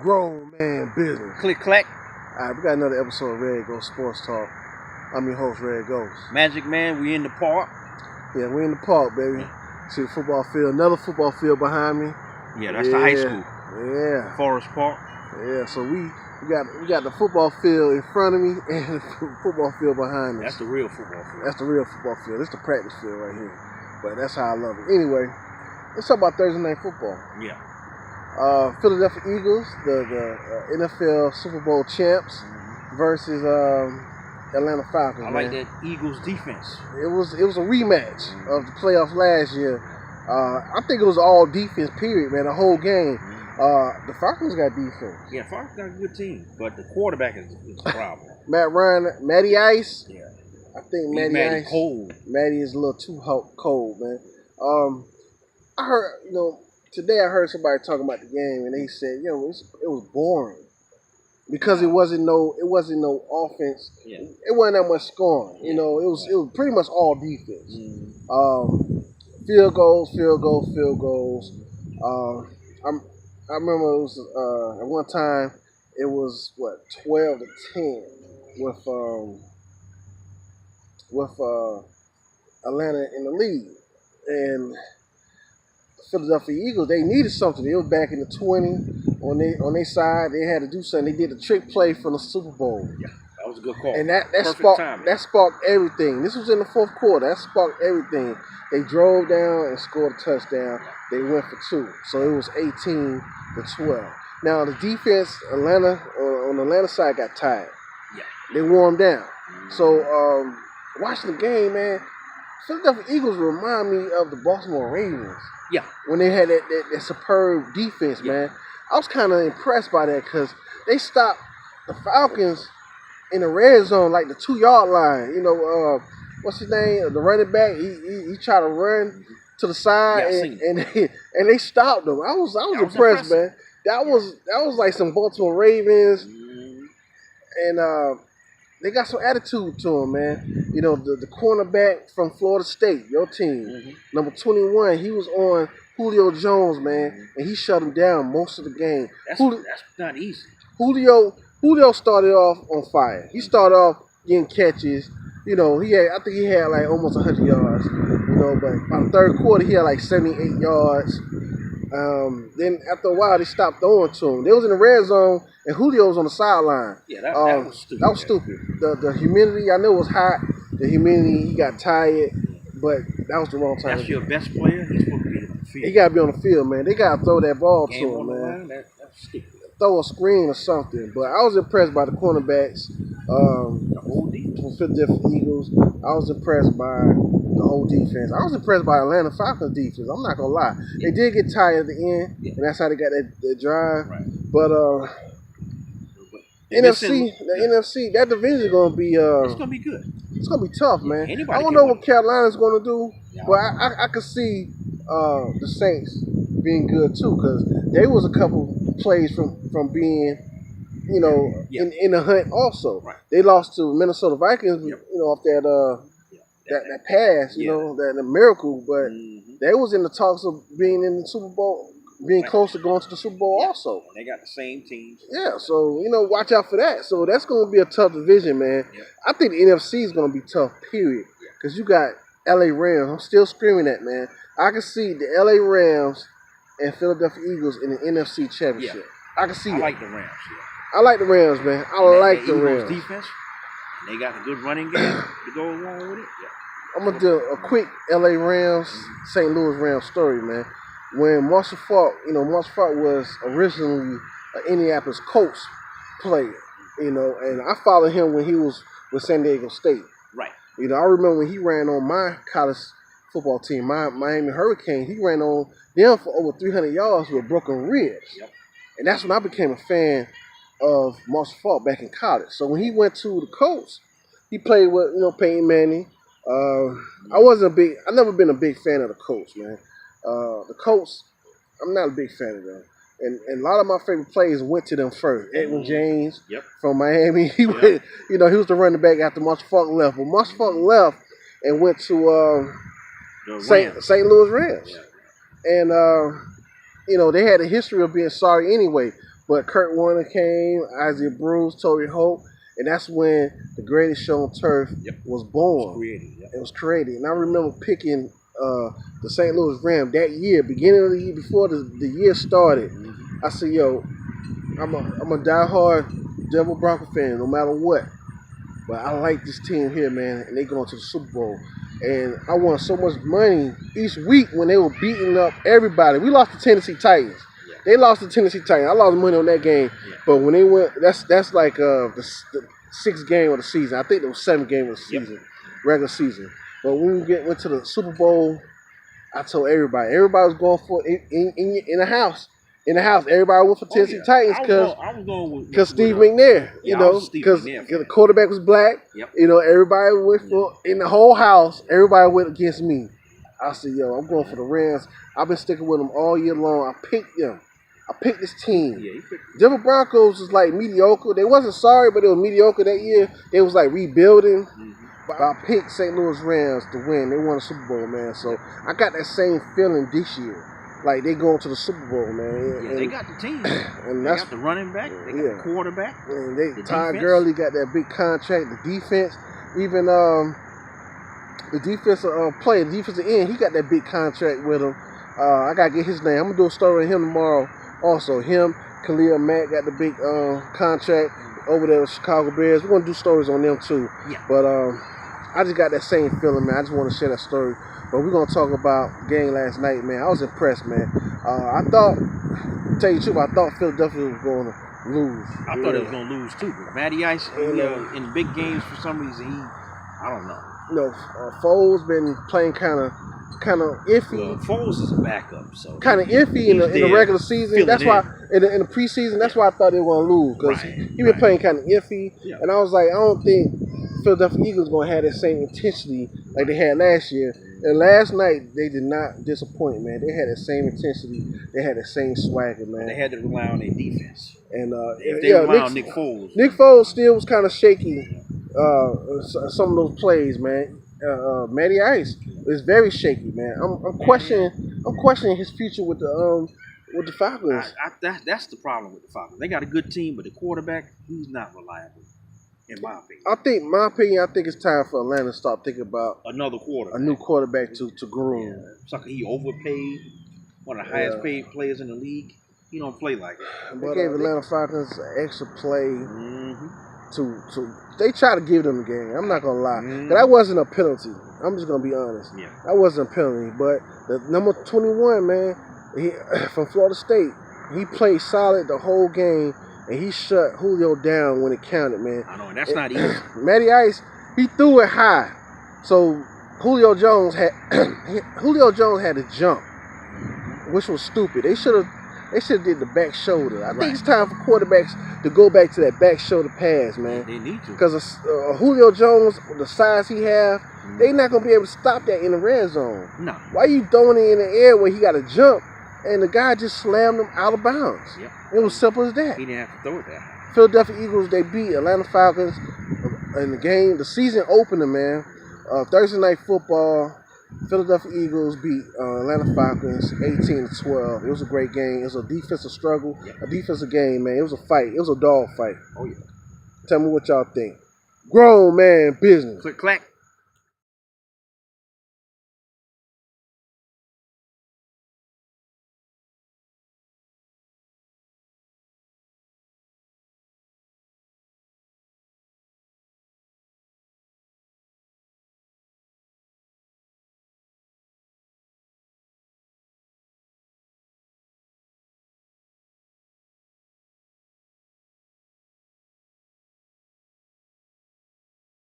Grown man business. Click clack. Alright, we got another episode of Red Ghost Sports Talk. I'm your host, Red Ghost. Magic Man, we in the park. Yeah, we in the park, baby. See the football field, another football field behind me. Yeah, that's the high school. Yeah. Forest Park. Yeah, so we got the football field in front of me and the football field behind us. That's the real football field. That's the real football field. It's the practice field right here. But that's how I love it. Anyway, let's talk about Thursday night football. Yeah. Philadelphia Eagles, the NFL Super Bowl champs, versus Atlanta Falcons. I like that Eagles defense. It was a rematch of the playoffs last year. I think it was all defense, period, man, the whole game. The Falcons got defense. Yeah, Falcons got a good team, but the quarterback is the problem. Matty Ice. Yeah. I think Matty Ice. Cold. Matty is a little too cold, man. I heard, today I heard somebody talking about the game, and they said, it was boring because it wasn't no offense. Yeah. It wasn't that much scoring. It was pretty much all defense. Field goals. I remember it was at one time it was 12-10 with Atlanta in the lead, and Philadelphia Eagles, they needed something. They were back in the 20 on their side. They had to do something. They did a trick play from the Super Bowl. Yeah, that was a good call. And that sparked everything. This was in the fourth quarter. That sparked everything. They drove down and scored a touchdown. They went for 2. So it was 18-12. Now the defense, on the Atlanta side, got tired. Yeah. They wore them down. So watching the game, man, Philadelphia Eagles remind me of the Baltimore Ravens. Yeah. When they had that superb defense, man. I was kind of impressed by that because they stopped the Falcons in the red zone, like the 2-yard line. What's his name? The running back. He tried to run to the side, and they stopped him. I was impressed, man. That was like some Baltimore Ravens, and they got some attitude to them, man. The cornerback from Florida State, your team, number 21, he was on Julio Jones, man, and he shut him down most of the game. That's not easy. Julio started off on fire. He started off getting catches. I think he had like almost 100 yards. But by the third quarter, he had like 78 yards. Then after a while, they stopped throwing to him. They was in the red zone, and Julio was on the sideline. Yeah, that was stupid. That was stupid. The humidity, I know it was hot. The humidity, he got tired, but that was the wrong time. That's your best player. He's supposed to be on the field. He got to be on the field, man. They got to throw that ball to him, man. That's stupid. Throw a screen or something. But I was impressed by the cornerbacks. The whole defense. From Philadelphia Eagles. I was impressed by the whole defense. I was impressed by Atlanta Falcons defense. I'm not gonna lie. They did get tired at the end, and that's how they got that drive. Right. But NFC, that division is gonna be it's gonna be good. It's gonna be tough, man. I don't know what Carolina's gonna do, but I could see the Saints being good too, because they was a couple plays from being in the hunt also. Right. They lost to Minnesota Vikings, off that pass, that miracle, but they was in the talks of being in the Super Bowl, being close to going to the Super Bowl also. They got the same teams. Yeah, so, watch out for that. So that's going to be a tough division, man. Yeah. I think the NFC is going to be tough, period, because you got LA Rams. I'm still screaming that, man. I can see the LA Rams and Philadelphia Eagles in the NFC Championship. Yeah. I can see it. I like the Rams, I like the Rams, man. I like the Rams. Defense, and they got a good running game to go along with it. Yeah. I'm going to do a quick LA Rams, St. Louis Rams story, man. When Marshall Faulk was originally an Indianapolis Colts player, and I followed him when he was with San Diego State. Right. I remember when he ran on my college football team, my Miami Hurricanes, he ran on them for over 300 yards with broken ribs. Yep. And that's when I became a fan of Marshall Faulk back in college. So when he went to the Colts, he played with, Peyton Manning. I never been a big fan of the Colts, man. The Colts, I'm not a big fan of them. And a lot of my favorite players went to them first. Edwin James from Miami. He went, he was the running back after Marshall Faulk left. But Marshall Faulk left and went to St. Louis Rams. Yeah. And, they had a history of being sorry anyway. But Kurt Warner came, Isaiah Bruce, Torrey Hope, and that's when the greatest show on turf was born. It was created. And I remember picking the St. Louis Rams that year, beginning of the year, before the year started. I said, yo, I'm a diehard Denver Bronco fan, no matter what. But I like this team here, man, and they going to the Super Bowl. And I won so much money each week when they were beating up everybody. We lost to Tennessee Titans. They lost to Tennessee Titans. I lost money on that game. But when they went, that's like the sixth game of the season. I think it was 7th game of the season, regular season. But when we went to the Super Bowl, I told everybody. Everybody was going for it in the house. In the house, everybody went for Tennessee Titans because Steve McNair, because the quarterback was black. Everybody went for, in the whole house, everybody went against me. I said, yo, I'm going for the Rams. I've been sticking with them all year long. I picked them. I picked this team. Denver Broncos was like mediocre. They wasn't sorry, but they were mediocre that year. They was like rebuilding. But I picked St. Louis Rams to win. They won the Super Bowl, man. So I got that same feeling this year. Like they going to the Super Bowl, man. And they got the team. And they got the running back. They got the quarterback. And Todd Gurley got that big contract. The defense, even the defensive player, the defensive end, he got that big contract with him. I gotta get his name. I'm gonna do a story on him tomorrow. Also, him, Khalil Mack got the big contract over there with Chicago Bears. We're gonna do stories on them too. But I just got that same feeling, man. I just want to share that story. But we're going to talk about game last night, man. I was impressed, man. I thought, to tell you the truth, I thought Philadelphia was going to lose. I thought it was going to lose, too. But Matty Ice, in big games, for some reason, I don't know. Foles been playing kind of iffy. Well, Foles is a backup, so kind of iffy in the regular season. That's why in the preseason, that's why I thought they were going to lose, because he been playing kind of iffy. And I was like, I don't think Philadelphia Eagles going to have that same intensity like they had last year. And last night, they did not disappoint, man. They had the same intensity. They had the same swagger, man. They had to rely on their defense. And if they rely on Nick Foles. Nick Foles still was kind of shaky. Some of those plays, man. Matty Ice is very shaky, man. I'm questioning his future with the Falcons. That's the problem with the Falcons. They got a good team, but the quarterback, he's not reliable. In my opinion. I think it's time for Atlanta to start thinking about a new quarterback to groom. It's like he overpaid, one of the highest paid players in the league. He don't play like that. They gave Atlanta Falcons an extra play they try to give them the game. I'm not gonna lie. That wasn't a penalty. I'm just gonna be honest. That wasn't a penalty. But the number 21, man, from Florida State, he played solid the whole game. And he shut Julio down when it counted, man. I know, and that's not easy. Matty Ice, he threw it high. So Julio Jones had to jump, which was stupid. They should have did the back shoulder. I think it's time for quarterbacks to go back to that back shoulder pass, man. They need to. Because Julio Jones, the size he have, they not gonna be able to stop that in the red zone. No. Why you throwing it in the air where he got to jump? And the guy just slammed him out of bounds. It was simple as that. He didn't have to throw it that high. Philadelphia Eagles, they beat Atlanta Falcons in the game, the season opener, man. Thursday Night Football, Philadelphia Eagles beat Atlanta Falcons 18-12. It was a great game. It was a defensive struggle, a defensive game, man. It was a fight. It was a dog fight. Oh, yeah. Tell me what y'all think. Grown man business. Click, clack.